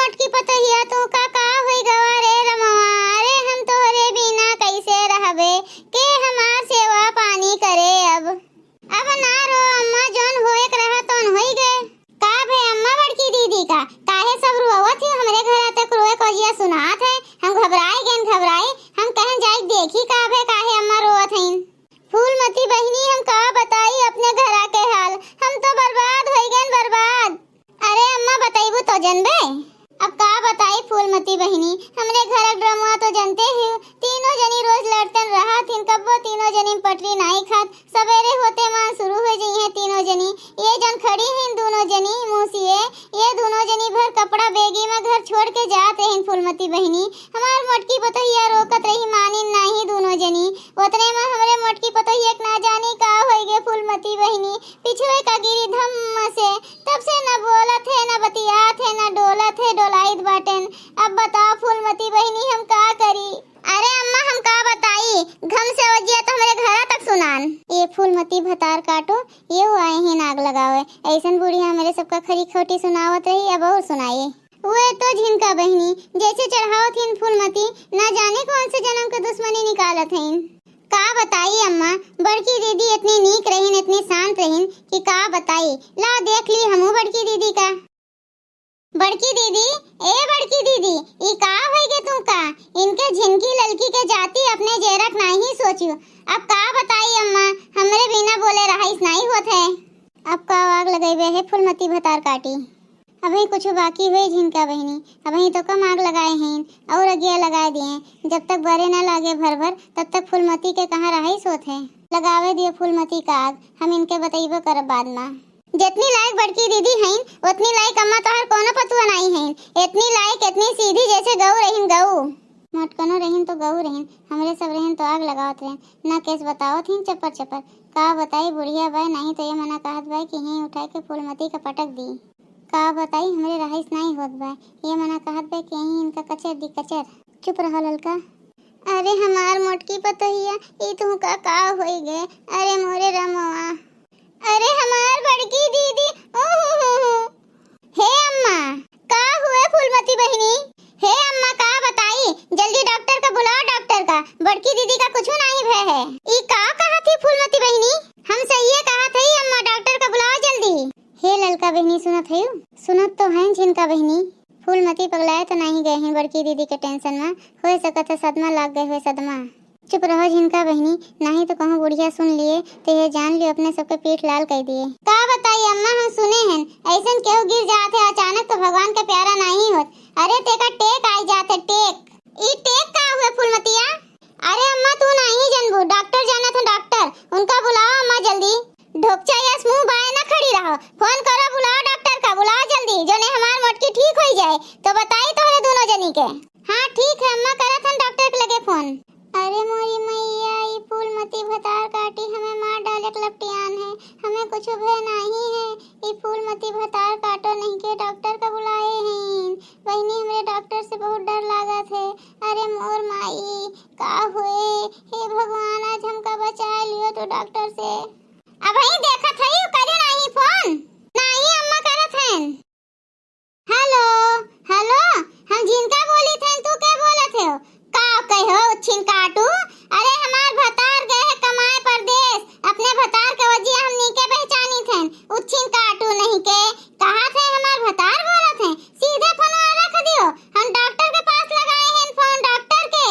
मोटकी पतोहिया तू का होई गवा रे रमवा। अरे हम तोहरे बिना कैसे रहबे के हमार सेवा पानी करे। अब ना रो अम्मा, जोन होए के रहा तोन होई गए। का भे अम्मा बड़की दीदी का काहे सब रोवत ही हमरे घर तक रोए कजिया सुनात है। हम घबराए हम कहीं जाई देखी का भे काहे अम्मा रोवत हईन। फूलमती बहिनी हम का बताई अपने घरा के हाल, हम तो बर्बाद होई गए बर्बाद। अरे अम्मा बताइबू तो जनबे। अब का बताई फूलमती बहिनी, हमरे घर ड्रामा तो जानते ही, तीनों जनी रोज लड़तन रहा थिन। कब्बो तीनों जनी पटरी नहीं खात, सवेरे होते मान शुरू हो जाई है तीनों जनी। ये जन खड़ी हैं दोनों जनी मूसिए, ये दोनों जनी भर कपड़ा बेगी में घर छोड़ के जाते हैं फूलमती बहिनी। हमार मोटकी पतोहिया रोकत रही मानी नहीं दोनों जनी। उतने में हमरे मोटकी पतोहिया ना जानी का होई गे फूलमती बहिनी, पिछवे का गिरी धम्म से। तब से न बोलत है न बतियात है न डोलत है डोलाइत बाटन। अब बताओ फूलमती बहिनी हम का करी। अरे अम्मा हम का बताई, घम से वजिया तो हमरे घर तक सुनान। ये फूलमती भतार काटो, ये आए हैं नाग लगावे। ऐसन बुढ़िया मेरे सबका खरी खोटी सुनावत रही, अब और सुनाइए। वे तो झिनका बहिनी जैसे चढ़ाओ थीन फूलमती, ना जाने कौन से जन्म के दुश्मनी निकालत हैं। का बताई अम्मा, बड़की दीदी इतनी नीक रहीन, इतनी शांत रहीन कि का बताई। ला देख ली हमू बड़की दीदी का। बड़की दीदी, ए बड़की दीदी, ई का होई गे तू का? इनके झिनकी ललकी के जाति अपने जेरक नहीं सोचू। अब का बताई अम्मा, हमरे बिना बोले रहाइस नहीं होत है। अब का आग लगइबे है फूलमती भतार काटी। अभी कुछ बाकी हुई झिनका बहिनी, अभी तो कम आग लगाए हैं और अगिया लगा दिए। जब तक बरे न लागे भर भर तब तक फूलमती के कहाँ रहाइस होत है। लगावे दिए फूलमती का आग, हम इनके बताइबो करब बाद में। जितनी लायक बड़की दीदी हैं उतनी लायक अम्मा तोहर कोनो पतुआ नहीं हैं। इतनी लायक इतनी सीधी जैसे गऊ रहीन गऊ। मोटकनो रहीन तो गऊ रहीन, हमरे सब रहीन तो आग लगावत रहीन। ना केस बतावत हैं चपर चपर। का बताई बुढ़िया बाई, नहीं तो ये मना कहत बाई कि ही उठाए के फूलमती का पटक दी। का बताई हमरे रहाइस नहीं होत बाई, ये मना कहत बाई कि ही इनका कचर दी कचर। चुप रहो ललका। अरे हमार मोटकी पतोहिया, ई तू का होई गे। अरे मोरे रमवा, अरे हमार बड़की दीदी। हे अम्मा, का हुए फूलमती बहिनी? हे अम्मा का बताई, जल्दी डॉक्टर का बुलाओ डॉक्टर का। बड़की दीदी का कुछ नहीं भय है। ई का कहा थी फूलमती बहिनी? हम सही है कहा थी अम्मा, डॉक्टर का बुलाओ जल्दी। हे ललका बहिनी सुनत है? सुनत तो है झिनका बहिनी। फूलमती पगलाए तो नहीं गए हैं बड़की दीदी के टेंशन में, हो सकता है सदमा लाग गए हुए सदमा। चुप रहो झिनका बहिनी, नहीं तो कहूँ बुढ़िया सुन लिए तो ये जान लियो अपने सबके पीठ लाल कर दिए। का बताइए अम्मा, हम सुने हैं ऐसन केहू गिर जाते अचानक तो भगवान का प्यारा नहीं होत। अरे तेका टेक आई जाते टेक। ई टेक का हुए फूलमतिया? अरे अम्मा तू नहीं जानबू, डॉक्टर जाना था डॉक्टर, उनका बुलाओ अम्मा जल्दी। ढोकचा या मुंह बाय ना खड़ी रहो, फोन करो बुलाओ डॉक्टर का, बुलाओ जल्दी। जो ने हमार मोटकी ठीक हो जाए तो बताई तोहरे दोनों जनी के। हाँ ठीक है अम्मा, करत हम डॉक्टर के लगे फोन। अरे मोरी मैया, ये फूलमती भतार काटी हमें मार डाले लपटियान है। हमें कुछ भय नहीं है। ये फूलमती भतार काटो नहीं के डॉक्टर का बुलाए हैं। बहनी हमरे डॉक्टर से बहुत डर लागत है। अरे मोर माई का हुए, हे भगवान आज हमका बचा लियो तो डॉक्टर से। अब ही देखत है करे नहीं फोन, नहीं अम्मा करत हैं। हेलो हेलो, हम जिनका बोली थे तू क्या बोलत है? का कहो उछिन काटू? अरे हमार भतार गए है कमाए परदेश, अपने भतार के वजिया हम नीके पहचानी थे। उछिन काटू नहीं के कहा थे हमार भतार बोलत है। सीधे फोन रख दियो, हम डॉक्टर के पास लगाए हैं फोन डॉक्टर के।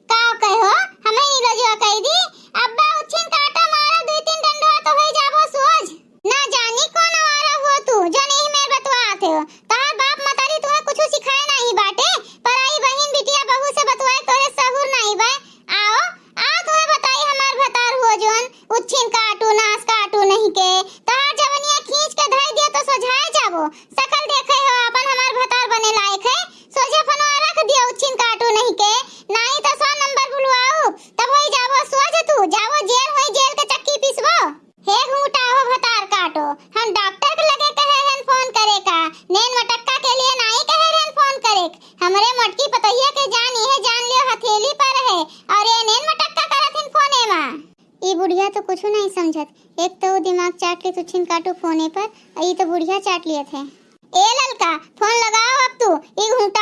का कहो हमें नी लजवा कह दी। अब्बा उछिन काटा मारा 2-3 डंडा तो हो जाबो सोज। ना जानी कौन आवारा हो तू जो नहीं मेरे बतवा आते हो। तार बाप मतारी तुम्हें कुछ सिखाए नहीं बाटे, पर आई बहन बिटिया बहू से बतवाए तोरे सहूर नहीं बा। आओ आओ तुम्हें बताई हमार भतार हो जोन उछिन काटू नास काटू नहीं के। तार जवनिया खींच के धई दिया तो सोझाए जाबो। सकल देखे हो अपन हमार भतार बने लायक है। सोझे फनवा रख दिया उछिन काटू नहीं के, नहीं तो 100 नंबर बुलवाओ तब होई जाबो सोझ। तू जाओ जेल, होई जेल के चक्की पिसबो। हे घूटा हो भतार काटो, हम डॉक्टर के लगे कहे हैं फोन करे का, नैन मटक्का के लिए नहीं कहे हैं फोन करे। हमरे मोटकी पतोहिया के जानी है, जान लियो हथेली पर है और ये नैन मटक्का करत हैं फोने में। ई बुढ़िया तो कुछ नहीं समझत, एक तो दिमाग चाट ली तुछिन काटू फोने पर, ई तो बुढ़िया चाट लिए थे। ए ललका फोन लगाओ अब तू, ई घूटा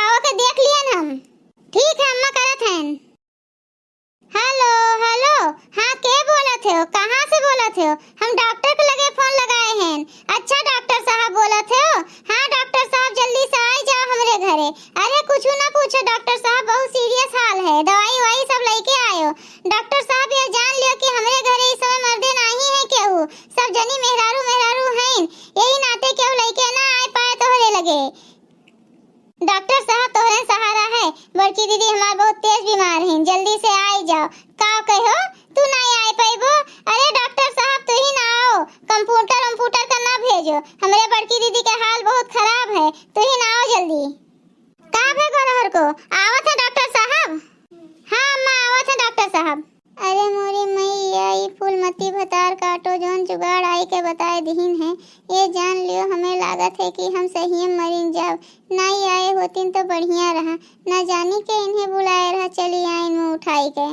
डॉक्टर साहब तोहरे सहारा है। बड़की दीदी हमार बहुत तेज बीमार हैं, जल्दी से आई जाओ। का कहो तू नहीं आए पैबो? अरे डॉक्टर साहब तू ही ना आओ, कंप्यूटर का ना भेजो, हमारे बड़की दीदी का हाल बहुत खराब है, तू ही ना आओ जल्दी। का भेगो रहर को? आवत है डॉक्टर साहब। हाँ अम्मा आवत है डॉक्टर साहब। अरे मोरी मैया, ई फूलमती भतार काटो जोन जुगाड़ आई के बताए दीन है। ये जान लियो हमें लागत है कि हम सही मरीन जाब। नहीं आए होतीन तो बढ़िया रहा, ना जानी के इन्हें बुलाए रहा, चली आई मुंह उठाई के।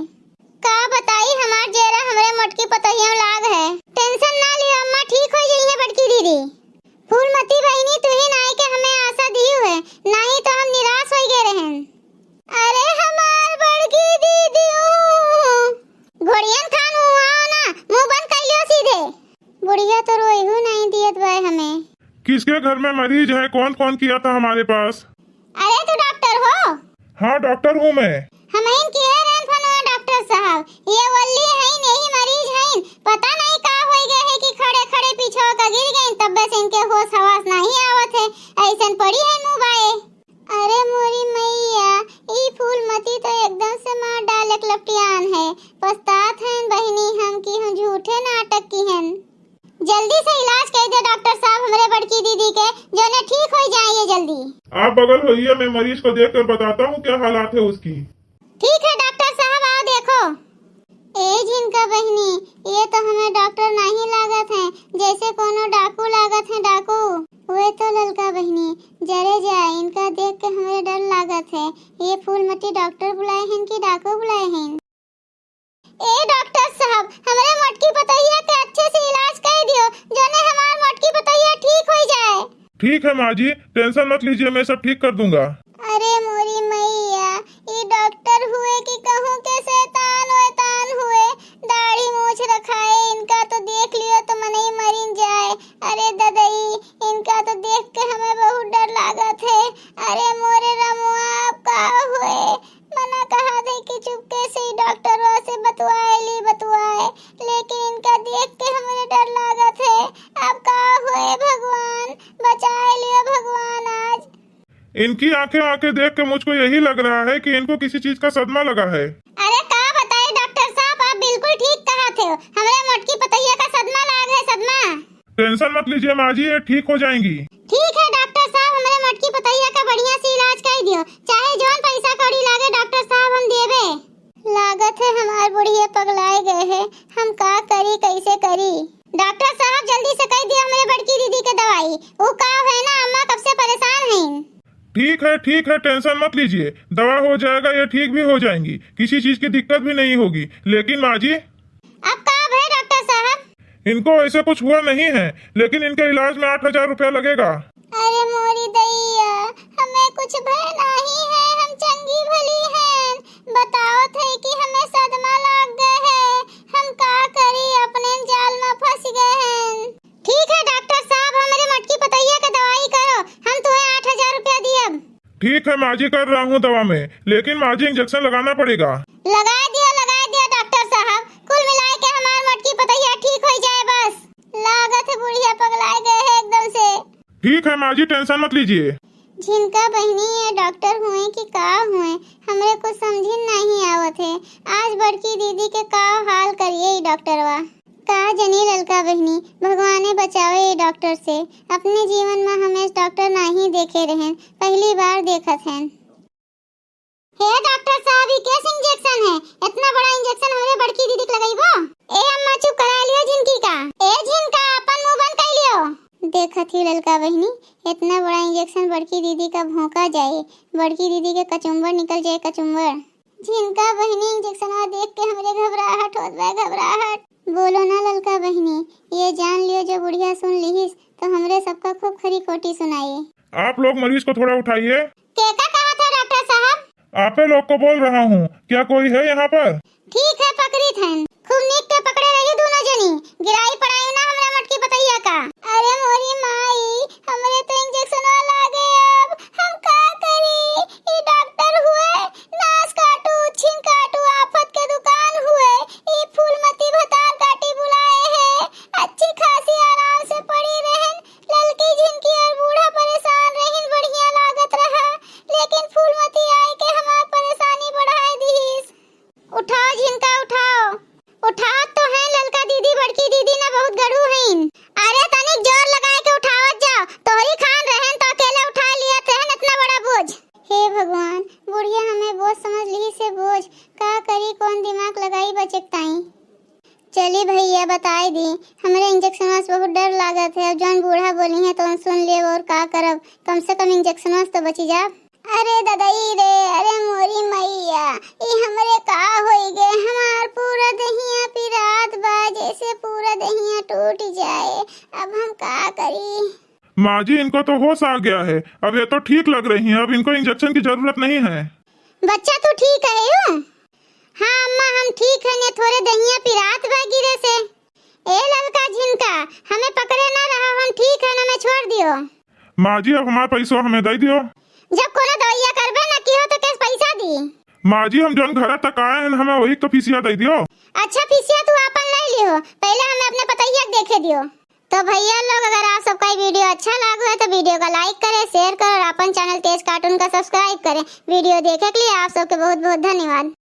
का बताई हमार जेरा हमरे मोटकी पतहिया लाग है। टेंशन ना लियो अम्मा, ठीक हो जाइए बड़की दीदी। फूलमती बहनी तू ही नाई के हमें आशा दियो है, नहीं तो हम निराश हो गए रहन। अरे हमार बड़की दीदी घोड़ियन खान हुआ ना, मुंह बंद कर लियो सीधे। बुढ़िया तो रोइहू नहीं दियत भाई हमें। किसके घर में मरीज है? कौन फोन किया था हमारे पास? अरे तू डॉक्टर हो? हाँ डॉक्टर हूँ मैं। हम इन किए रहन फोन डॉक्टर साहब, ये वल्ली है नहीं मरीज है, पता नहीं का हो गए है कि खड़े खड़े पीछे का गिर गए, तब बस इनके होश हवास नहीं आवत है, ऐसन पड़ी है मुंह बाए। अरे मोरी मैया, ई फूलमती तो एकदम से मार डाले लपटियान है। पछतात हैं बहनी हम कि हम झूठे नाटक की हैं। जल्दी से इलाज कर दे डॉक्टर साहब हमारे बड़की दीदी के, जो ने ठीक हो जाए जल्दी। आप बगल होइए, मैं मरीज को देखकर बताता हूँ क्या हालात है उसकी। ठीक है डॉक्टर साहब आओ देखो। ए जिनका बहनी, ये तो हमें डॉक्टर नहीं लागत है, जैसे कोनो डाकू लागत है डाकू। वे तो ललका बहनी जरे जाए, इनका देख के हमें डर लागत है। ये फूलमती डॉक्टर बुलाए हैं कि डाकू बुलाए हैं? ए डॉक्टर साहब हमारे मोटकी पतैया के अच्छे से इलाज कर दियो, जो ने हमार मोटकी पतैया ठीक हो जाए। ठीक है माँ जी, टेंशन मत लीजिए, मैं सब ठीक कर दूंगा। अरे मोरी मैया, ये डॉक्टर हुए कि कहूँ के शैतान हुए, दाढ़ी मूछ रखाए, इनका तो देख लियो तो मन ही मरीन जाए। अरे ददई, इनका तो देख के हमें बहुत डर लागत है। अरे मोरे रमुआ आप का हुए? मना कहा थे कि चुपके से ही डॉक्टर से बतवाए, लेकिन इनका देख के हमें डर लागत है। अब का हुए भगवान, बचाए लियो भगवान आज। इनकी आंखें देख के मुझको यही लग रहा है कि इनको किसी चीज का सदमा लगा है। अरे का बताए डॉक्टर साहब, आप बिल्कुल ठीक कहा थे, हमारे मोटकी पतैया का सदमा लाग है, सदमा। टेंशन मत लीजिए माँ जी, ये ठीक हो जाएंगी। ठीक है डॉक्टर साहब, हमारे मोटकी पतैया का बढ़िया से इलाज कर दियो, चाहे जोन पैसा कौड़ी लागे डॉक्टर साहब हम देबे। लागत है हमार बुढ़िया पगलाए गए है, हम का करी कैसे करी। डॉक्टर साहब जल्दी से कह दिया हमारे बड़की दीदी के दवाई, वो का है ना अम्मा कब से परेशान हैं। ठीक है, टेंशन मत लीजिए, दवा हो जाएगा, ये ठीक भी हो जाएंगी, किसी चीज की दिक्कत भी नहीं होगी। लेकिन माँ जी अब का है डॉक्टर साहब? इनको ऐसे कुछ हुआ नहीं है, लेकिन इनके इलाज में 8,000 रुपया लगेगा। अरे मोरी दैया, हमें कुछ भय नहीं है, हम चंगी भली हैं। बताओ थे कि हमें सदमा लग गए है, हम का करी, अपने जाल में फंस गए हैं। ठीक है डॉक्टर साहब, हमारे मटकी पतैया का दवाई करो, हम तुम्हें 8,000 रुपया दिए। ठीक है माँ जी, कर रहा हूँ दवा में, लेकिन माँ जी इंजेक्शन लगाना पड़ेगा। लगा दिया डॉक्टर साहब, कुल मिलाए के हमार मटकी पतैया ठीक हो जाए बस। लागत है बुढ़िया पगलाए गए है एकदम से। ठीक है माँ जी, टेंशन मत लीजिए। जिनका बहनी ये डॉक्टर हुए कि का हुए, हमरे कुछ समझ नहीं आवत है। आज बड़की दीदी के का हाल करिए डॉक्टरवा। का जनी ललका बहनी, भगवाने बचावे ये डॉक्टर से। अपने जीवन में हमें डॉक्टर नहीं देखे रहे, पहली बार देखत हैं। हे डॉक्टर साहब, ये कैसे इंजेक्शन है? इतना बड़ा इंजेक्शन हमारे बड़की दीदी के लगाइबो? ए अम्मा चुप करा लियो जिनकी का। ए जिनका अपन मुंह बंद कर लियो। देखत ही ललका बहनी, इतना बड़ा इंजेक्शन बड़की दीदी का भौंका जाए, बड़की दीदी के कचुम्बर निकल जाए, कचुम्बर। जिनका बहनी इंजेक्शन देख के हमरे घबराहट होत बा, घबराहट। बोलो ना ललका बहनी, ये जान लियो जो बुढ़िया सुन लीहिस तो हमरे सबका खूब खरी खोटी सुनाई। आप लोग मरीज को थोड़ा उठाइए। क्या कहा था डॉक्टर साहब? आपे लोग को बोल रहा हूँ, क्या कोई है यहाँ पर? ठीक है पकड़ी थे, खूब नीक के पकड़े रही दोनों जनी, गिराई पड़ाई ना हमरा मटकी पतैया का। अरे मोरी माई, हमरे तो इंजेक्शन लागे, अब हम का करी? ये डॉक्टर हुए, नास काटू छिन काटू, आफत के दुकान हुए, ये फूलमती भतार काटी बुलाए है, अच्छी खासी आराम से पड़ी रहन, ललकी जिनकी और बूढ़ा परेशान रहन, बढ़िया इंजेक्शन तो बची जा। अरे दादाई रे, अरे मोरी मैया, ई हमरे का होई गे, हमार पूरा दहिया पिरात बा, जैसे पूरा दहिया टूट जाए। अब हम का करी? माँ जी इनको तो होश आ गया है, अब ये तो ठीक लग रही हैं, अब इनको इंजेक्शन की जरूरत नहीं है। बच्चा तू ठीक है यूं? हाँ अम्मा हम ठीक है, ने थोड़े दहिया पिरात बा गिरे से। ए ललका झिनका, हमें पकड़े ना रहा, हम ठीक है ना, मैं छोड़ दियो। माँ जी अब हमारा पैसा हमें दे दियो। जब कोनो दवाइया करबे ना की हो तो कैसे पैसा दी? माँ जी हम जौन घर तक आए हैं हमें वही तो फीसिया दे दियो। अच्छा फीसिया तू अपन ले लियो, पहले हमें अपने पतैया देखे दियो। तो भैया लोग अगर आप सबका ये वीडियो अच्छा लगा है तो वीडियो को लाइक करें, शेयर करें और अपन चैनल तेज कार्टून का सब्सक्राइब करें। वीडियो देखने के लिए आप सबके बहुत बहुत धन्यवाद।